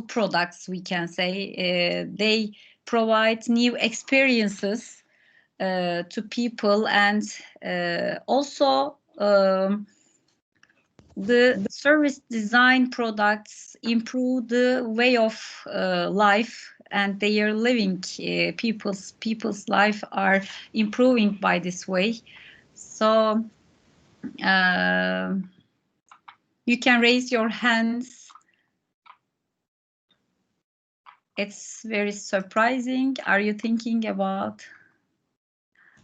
products, we can say. They provide new experiences to people, and also the service design products improve the way of life, and their living. People's life are improving by this way. So you can raise your hands. It's very surprising. Are you thinking about?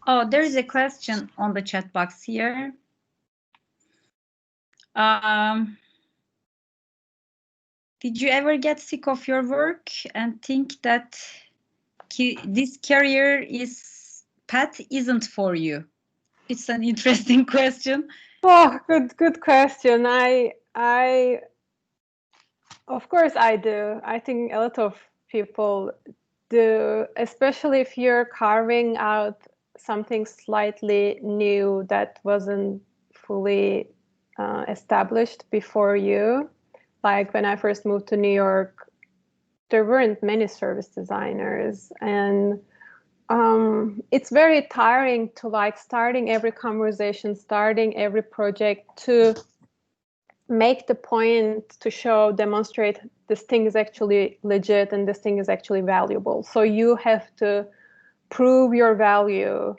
Oh, there is a question on the chat box here. Did you ever get sick of your work and think that this career path isn't for you? It's an interesting question. Oh, good question. Of course I do. I think a lot of people do, especially if you're carving out something slightly new that wasn't fully established before you. Like when I first moved to New York, there weren't many service designers, and it's very tiring to like starting every conversation, starting every project to make the point to demonstrate this thing is actually legit and this thing is actually valuable. So you have to prove your value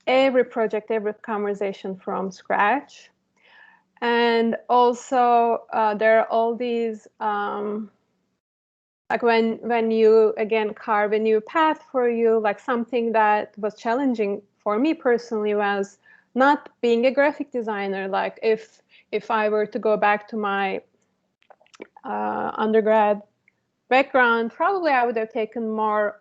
every project, every conversation from scratch. And also there are all these like when you again carve a new path for you, like something that was challenging for me personally was not being a graphic designer. Like if I were to go back to my undergrad background, probably I would have taken more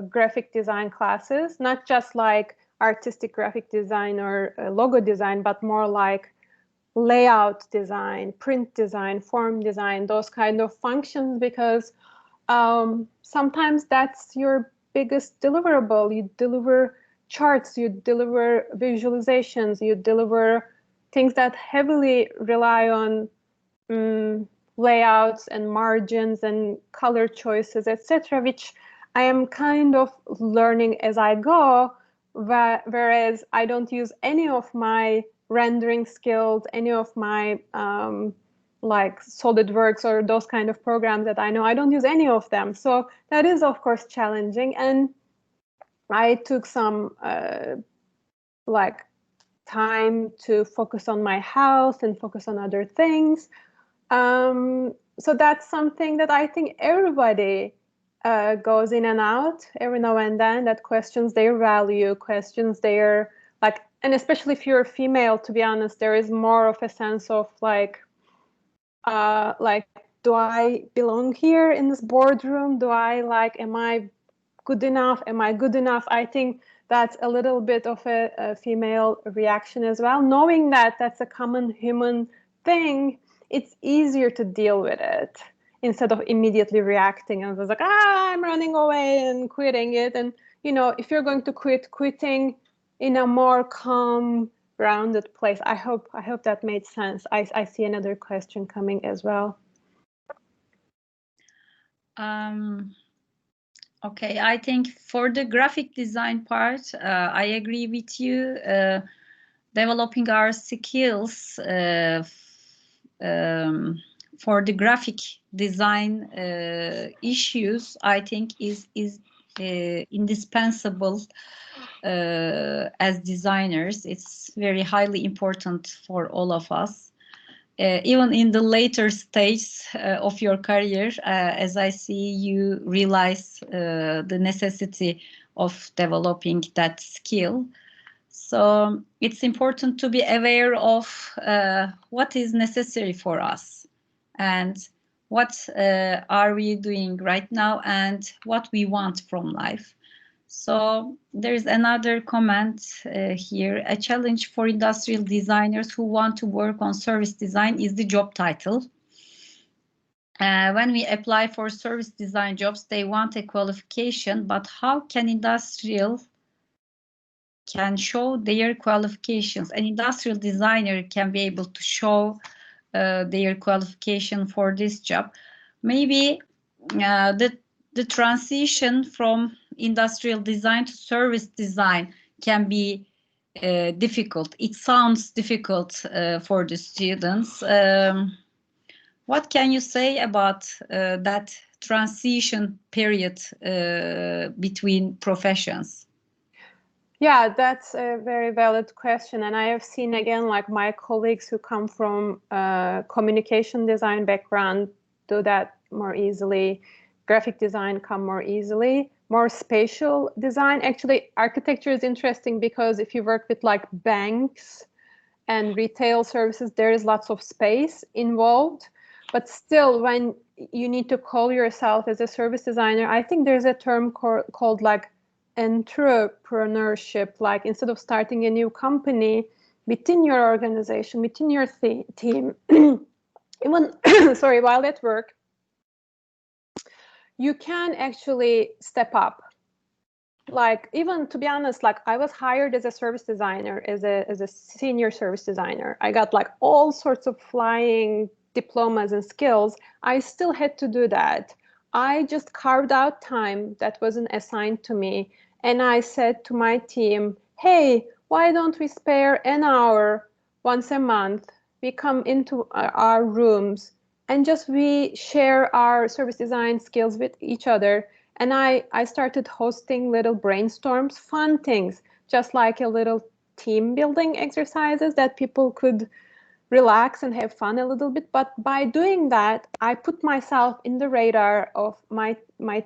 graphic design classes, not just like artistic graphic design or logo design, but more like layout design, print design, form design, those kind of functions, because sometimes that's your biggest deliverable. You deliver charts, you deliver visualizations, you deliver things that heavily rely on layouts and margins and color choices, etc., which I am kind of learning as I go, whereas I don't use any of my rendering skills, any of my like SolidWorks or those kind of programs that I know. I don't use any of them. So that is, of course, challenging. And I took some like time to focus on my health and focus on other things. So that's something that I think everybody goes in and out every now and then, that questions their value, questions their like, and especially if you're female, to be honest, there is more of a sense of like, do I belong here in this boardroom? Do I like, am I good enough? Am I good enough? I think that's a little bit of a female reaction as well. Knowing that that's a common human thing, it's easier to deal with it instead of immediately reacting and was like, I'm running away and quitting it. And, you know, if you're going to quitting in a more calm, grounded place. I hope that made sense. I see another question coming as well. Okay, I think for the graphic design part, I agree with you. Developing our skills for the graphic design issues, I think is indispensable as designers. It's very highly important for all of us. Even in the later stage of your career, as I see, you realize the necessity of developing that skill. So it's important to be aware of what is necessary for us and what are we doing right now and what we want from life. So there's another comment here. A challenge for industrial designers who want to work on service design is the job title. When we apply for service design jobs, they want a qualification, but how can industrial can show their qualifications. An industrial designer can be able to show their qualification for this job. Maybe the transition from industrial design to service design can be difficult. It sounds difficult for the students. What can you say about that transition period between professions? Yeah, that's a very valid question. And I have seen, again, like my colleagues who come from communication design background do that more easily. Graphic design come more easily. More spatial design. Actually, architecture is interesting because if you work with like banks and retail services, there is lots of space involved. But still, when you need to call yourself as a service designer, I think there's a term called like entrepreneurship. Like instead of starting a new company within your organization, within your team, even sorry, while at work, you can actually step up. Like, even to be honest, like I was hired as a service designer, as a senior service designer. I got like all sorts of flying diplomas and skills. I still had to do that. I just carved out time that wasn't assigned to me. And I said to my team, hey, why don't we spare an hour once a month? We come into our rooms and just we share our service design skills with each other. And I started hosting little brainstorms, fun things, just like a little team building exercises that people could relax and have fun a little bit. But by doing that, I put myself in the radar of my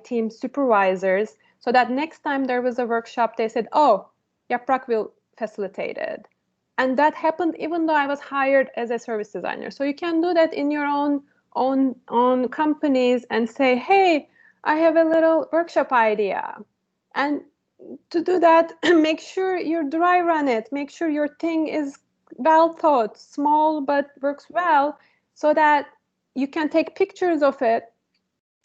team supervisors so that next time there was a workshop, they said, oh, Yaprak will facilitate it. And that happened even though I was hired as a service designer. So you can do that in your own companies and say, hey, I have a little workshop idea. And to do that, make sure you dry run it. Make sure your thing is well thought, small but works well, so that you can take pictures of it,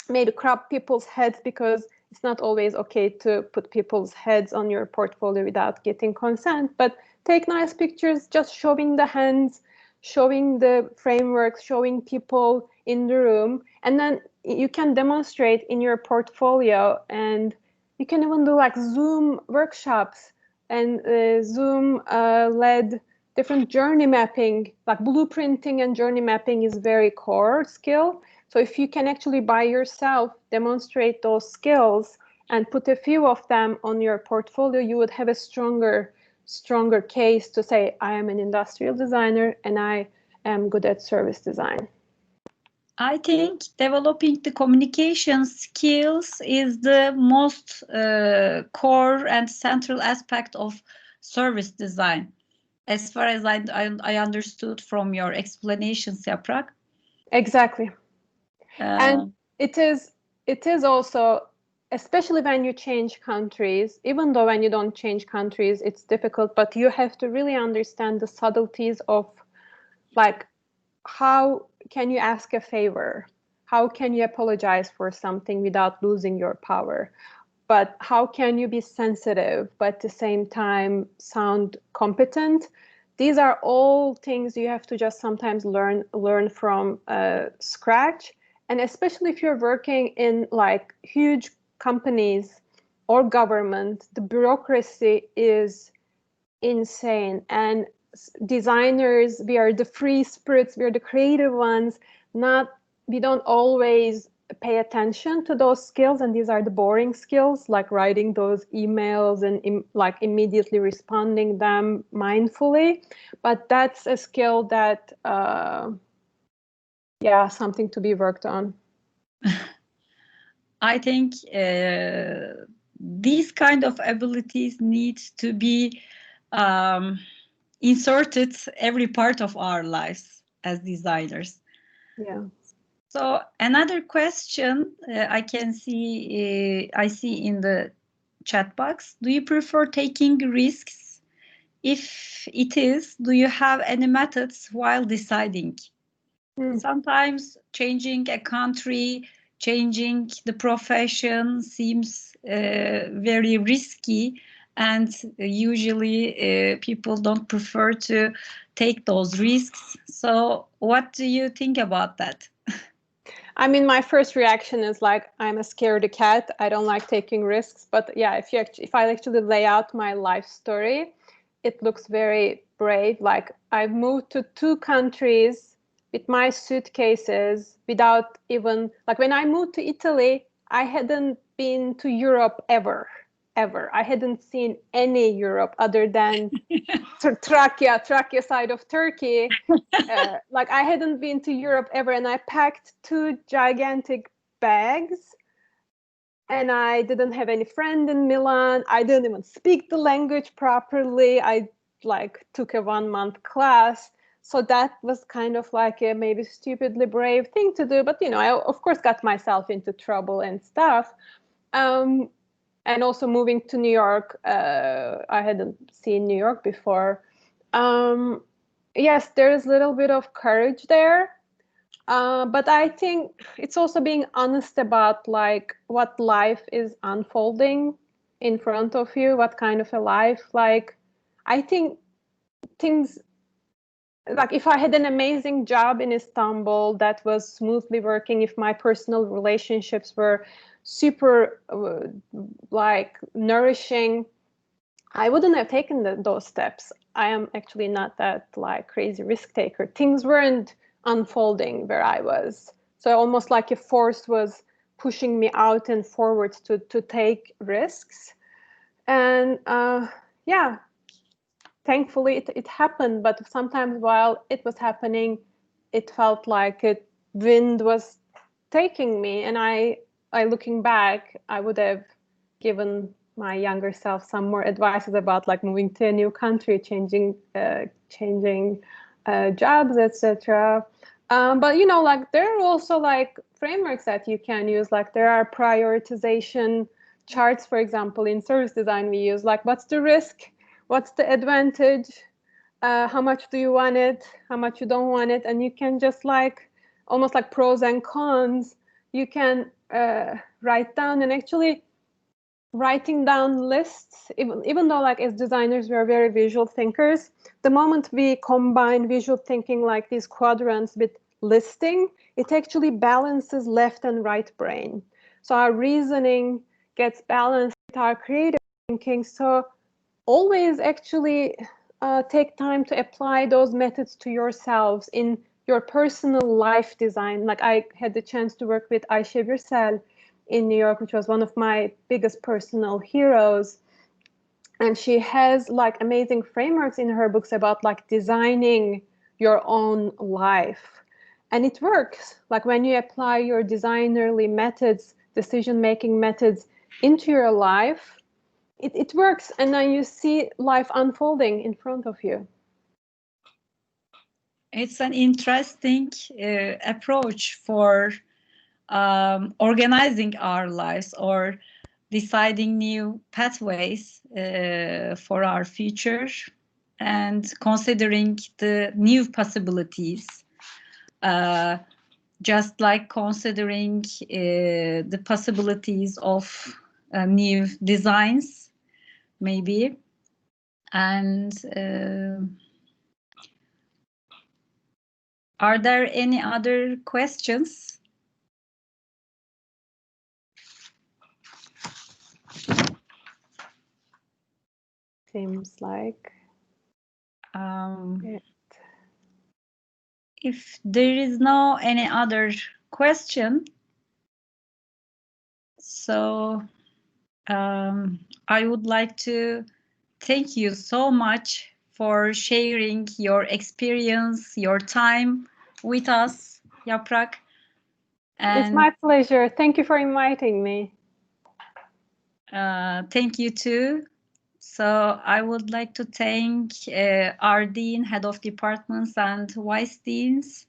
maybe crop people's heads, because it's not always okay to put people's heads on your portfolio without getting consent, but take nice pictures just showing the hands, showing the frameworks, showing people in the room, and then you can demonstrate in your portfolio. And you can even do like Zoom workshops and Zoom led different journey mapping, like blueprinting and journey mapping is very core skill. So if you can actually by yourself demonstrate those skills and put a few of them on your portfolio, you would have a stronger case to say, I am an industrial designer and I am good at service design. I think developing the communication skills is the most core and central aspect of service design, as far as I understood from your explanations, Yaprak. Exactly. And it is also, especially when you change countries, even though when you don't change countries, it's difficult, but you have to really understand the subtleties of like, how can you ask a favor? How can you apologize for something without losing your power? But how can you be sensitive, but at the same time sound competent? These are all things you have to just sometimes learn from scratch. And especially if you're working in like huge companies or government, the bureaucracy is insane. And designers, we are the free spirits, we are the creative ones. We don't always pay attention to those skills, and these are the boring skills, like writing those emails and like immediately responding them mindfully. But that's a skill that something to be worked on. I think these kind of abilities need to be inserted every part of our lives as designers. Yeah. So another question I see in the chat box: do you prefer taking risks? If it is, do you have any methods while deciding? Sometimes changing a country, changing the profession seems very risky, and usually people don't prefer to take those risks. So what do you think about that? I mean, my first reaction is like, I'm a scaredy cat. I don't like taking risks. But yeah, if I actually lay out my life story, it looks very brave. Like, I've moved to 2 countries with my suitcases without even, like, when I moved to Italy, I hadn't been to Europe ever. I hadn't seen any Europe other than Trakya side of Turkey. Like, I hadn't been to Europe ever, and I packed 2 gigantic bags, and I didn't have any friend in Milan. I didn't even speak the language properly. I like took a 1-month class. So that was kind of like a maybe stupidly brave thing to do. But, you know, I of course got myself into trouble and stuff. And also moving to New York, I hadn't seen New York before. Yes, there is a little bit of courage there. But I think it's also being honest about like what life is unfolding in front of you, what kind of a life. Like, I think things, like if I had an amazing job in Istanbul that was smoothly working, if my personal relationships were super like nourishing, I wouldn't have taken those steps. I am actually not that like crazy risk taker. Things weren't unfolding where I was. So almost like a force was pushing me out and forward to take risks. And yeah, thankfully it happened. But sometimes while it was happening, it felt like wind was taking me. And I looking back, I would have given my younger self some more advices about like moving to a new country, changing jobs, etc. But you know, like there are also like frameworks that you can use. Like there are prioritization charts, for example, in service design we use. Like, what's the risk? What's the advantage? How much do you want it? How much you don't want it? And you can just like almost like pros and cons. You can write down, and actually writing down lists, even though like as designers we are very visual thinkers, the moment we combine visual thinking like these quadrants with listing, it actually balances left and right brain. So our reasoning gets balanced with our creative thinking. So always actually take time to apply those methods to yourselves in your personal life design. Like I had the chance to work with Ayşe Birsel in New York, which was one of my biggest personal heroes. And she has like amazing frameworks in her books about like designing your own life. And it works. Like when you apply your designerly methods, decision-making methods into your life, it works. And then you see life unfolding in front of you. It's an interesting approach for organizing our lives or deciding new pathways for our future and considering the new possibilities, just like considering the possibilities of new designs, maybe. And are there any other questions? Seems like if there is no any other question, so I would like to thank you so much for sharing your experience, your time with us, Yaprak. And it's my pleasure. Thank you for inviting me. Thank you too. So I would like to thank our Dean, Head of Departments and Vice Deans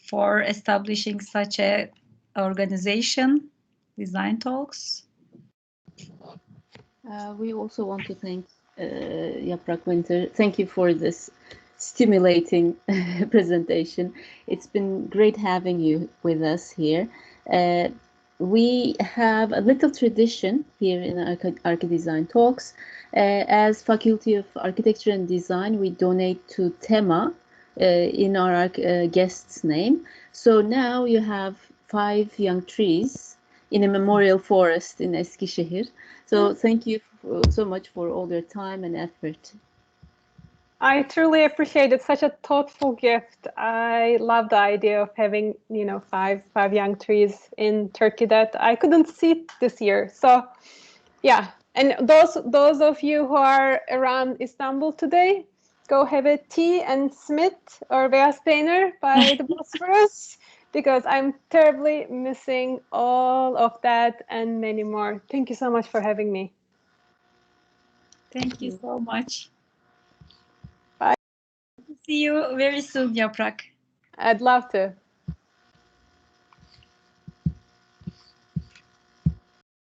for establishing such a organization, Design Talks. We also want to thank Yaprak Winter. Thank you for this stimulating presentation. It's been great having you with us here. we have a little tradition here in ArchiDesign Talks. As Faculty of Architecture and Design, we donate to Tema in our guest's name. So now you have 5 young trees in a memorial forest in Eskişehir. So thank you so much for all your time and effort. I truly appreciate it. Such a thoughtful gift. I love the idea of having, you know, five young trees in Turkey that I couldn't see this year. So, yeah. And those of you who are around Istanbul today, go have a tea and Smith or Beyaz Peynir by the Bosphorus, because I'm terribly missing all of that and many more. Thank you so much for having me. Thank you so much. Bye. See you very soon, Yaprak. I'd love to.